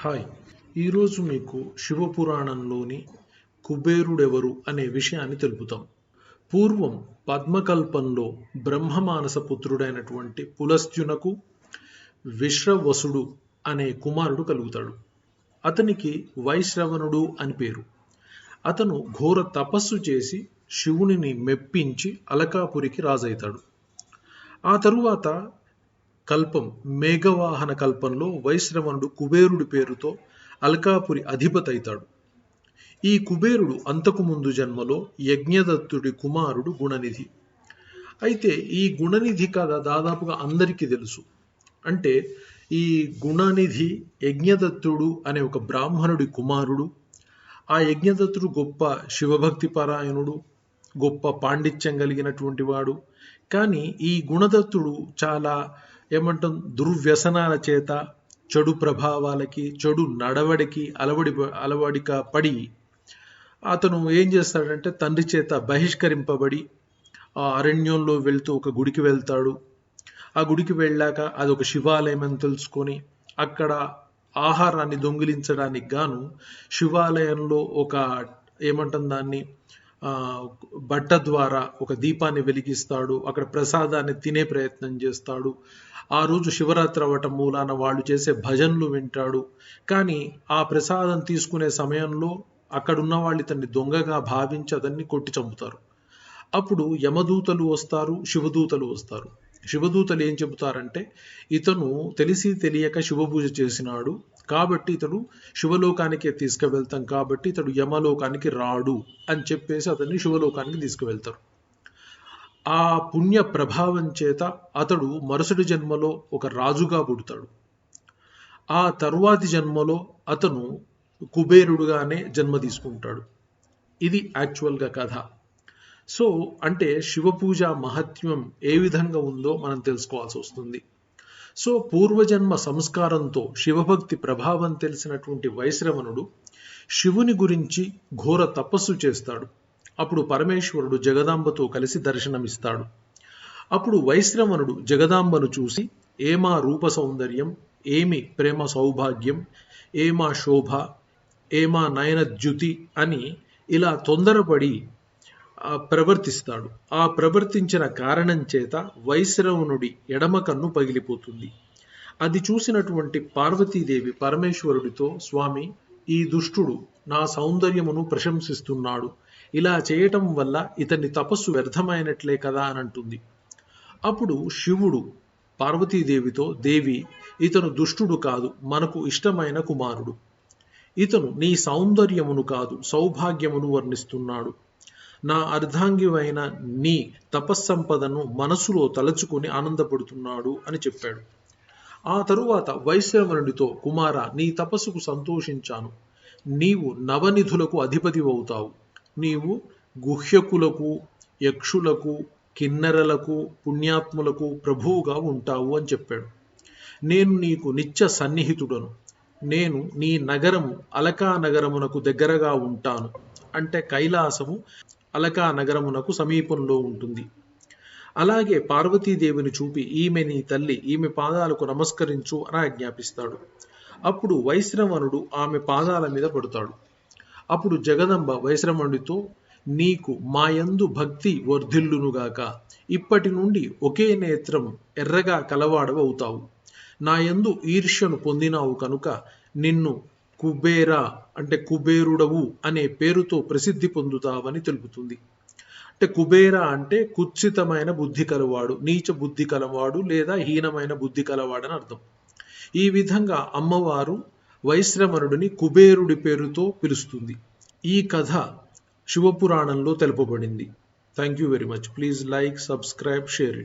Hi ఈరోజు మీకు శివపురాణంలోని కుబేరుడెవరు అనే విషయాన్ని తెలుపుతాం. పూర్వం పద్మకల్పంలో బ్రహ్మమానస పుత్రుడైనటువంటి పులస్త్యునకు విశ్రవసుడు అనే కుమారుడు కలుగుతాడు. అతనికి వైశ్రవణుడు అని పేరు. అతను ఘోర తపస్సు చేసి శివునిని మెప్పించి అలకాపురికి రాజైతాడు. ఆ తరువాత కల్పం మేఘవాహన కల్పంలో వైశ్రవణుడు కుబేరుడి పేరుతో అల్కాపురి అధిపతి అవుతాడు. ఈ కుబేరుడు అంతకు ముందు జన్మలో యజ్ఞదత్తుడి కుమారుడు గుణనిధి. అయితే ఈ గుణనిధి కథ దాదాపుగా అందరికీ తెలుసు. అంటే ఈ గుణనిధి యజ్ఞదత్తుడు అనే ఒక బ్రాహ్మణుడి కుమారుడు. ఆ యజ్ఞదత్తుడు గొప్ప శివభక్తి పరాయణుడు, గొప్ప పాండిత్యం కలిగినటువంటి వాడు. కానీ ఈ గుణదత్తుడు చాలా దుర్వ్యసనాల చేత, చెడు ప్రభావాలకి, చెడు నడవడికి అలవడిక పడి అతను ఏం చేస్తాడంటే తండ్రి చేత బహిష్కరింపబడి ఆ అరణ్యంలో వెళ్తూ ఒక గుడికి వెళ్తాడు. ఆ గుడికి వెళ్ళాక అదొక శివాలయం అని తెలుసుకొని అక్కడ ఆహారాన్ని దొంగిలించడానికి గాను శివాలయంలో ఒక దాన్ని బట్ట ద్వారా ఒక దీపాన్ని వెలిగిస్తాడు. అక్కడ ప్రసాదాన్ని తినే ప్రయత్నం చేస్తాడు. ఆ రోజు శివరాత్రి అవ్వటం మూలాన వాళ్ళు చేసే భజనలు వింటాడు. కానీ ఆ ప్రసాదం తీసుకునే సమయంలో అక్కడున్న వాళ్ళు ఇతన్ని దొంగగా భావించి అతన్ని కొట్టి చంపుతారు. అప్పుడు యమదూతలు వస్తారు, శివదూతలు వస్తారు. శివదూతలు ఏం చెబుతారంటే ఇతను తెలిసి తెలియక శివపూజ చేసినాడు కాబట్టి ఇతడు శివలోకానికే తీసుకువెళ్తాం, కాబట్టి ఇతడు యమలోకానికి రాడు అని చెప్పేసి అతన్ని శివలోకానికి తీసుకువెళ్తారు. ఆ పుణ్య ప్రభావం చేత అతడు మరుసటి జన్మలో ఒక రాజుగా పుడతాడు. ఆ తరువాతి జన్మలో అతను కుబేరుడుగానే జన్మ తీసుకుంటాడు. ఇది యాక్చువల్గా కథ. సో అంటే శివపూజ మహత్యం ఏ విధంగా ఉందో మనం తెలుసుకోవాల్సి వస్తుంది. సో పూర్వజన్మ సంస్కారంతో శివభక్తి ప్రభావం తెలిసినటువంటి వైశ్రవణుడు శివుని గురించి ఘోర తపస్సు చేస్తాడు. అప్పుడు పరమేశ్వరుడు జగదాంబతో కలిసి దర్శనమిస్తాడు. అప్పుడు వైశ్రవణుడు జగదాంబను చూసి ఏమా రూప సౌందర్యం, ఏమి ప్రేమ సౌభాగ్యం, ఏమా శోభ, ఏమా నయనద్యుతి అని ఇలా తొందరపడి ప్రవర్తిస్తాడు. ఆ ప్రవర్తించిన కారణం చేత వైశ్రవణుడి ఎడమ కన్ను పగిలిపోతుంది. అది చూసినటువంటి పార్వతీదేవి పరమేశ్వరుడితో, స్వామి, ఈ దుష్టుడు నా సౌందర్యమును ప్రశంసిస్తున్నాడు, ఇలా చేయటం వల్ల ఇతని తపస్సు వ్యర్థమైనట్లే కదా అని అంటుంది. అప్పుడు శివుడు పార్వతీదేవితో, దేవి, ఇతను దుష్టుడు కాదు, మనకు ఇష్టమైన కుమారుడు. ఇతను నీ సౌందర్యమును కాదు సౌభాగ్యమును వర్ణిస్తున్నాడు. నా అర్ధాంగివైన నీ తపస్సంపదను మనసులో తలచుకుని ఆనందపడుతున్నాడు అని చెప్పాడు. ఆ తరువాత వైశ్రవణుడితో, కుమార, నీ తపస్సుకు సంతోషించాను. నీవు నవనిధులకు అధిపతి అవుతావు. నీవు గుహ్యకులకు, యక్షులకు, కిన్నెరలకు, పుణ్యాత్ములకు ప్రభువుగా ఉంటావు అని చెప్పాడు. నేను నీకు నిత్య సన్నిహితుడను. నేను నీ నగరము అలకా నగరమునకు దగ్గరగా ఉంటాను. అంటే కైలాసము అలకా నగరమునకు సమీపంలో ఉంటుంది. అలాగే పార్వతీదేవిని చూపి, ఈమె నీ తల్లి, ఈమె పాదాలకు నమస్కరించు అని ఆజ్ఞాపిస్తాడు. అప్పుడు వైశ్రవణుడు ఆమె పాదాల మీద పడతాడు. అప్పుడు జగదంబ వైశ్రవణుడితో, నీకు మాయందు భక్తి వర్ధిల్లునుగాక. ఇప్పటి నుండి ఒకే నేత్రం ఎర్రగా కలవాడవవుతావు. నాయందు ఈర్ష్యను పొందినావు కనుక నిన్ను కుబేర అంటే కుబేరుడవు అనే పేరుతో ప్రసిద్ధి పొందుతావని తెలుపుతుంది. అంటే కుబేర అంటే కుత్సితమైన బుద్ధి కలవాడు, నీచ బుద్ధి కలవాడు లేదా హీనమైన బుద్ధి కలవాడని అర్థం. ఈ విధంగా అమ్మవారు వైశ్రవణుడిని కుబేరుడి పేరుతో పిలుస్తుంది. ఈ కథ శివపురాణంలో తెలుపబడింది. Thank you very much. Please like, subscribe, share it.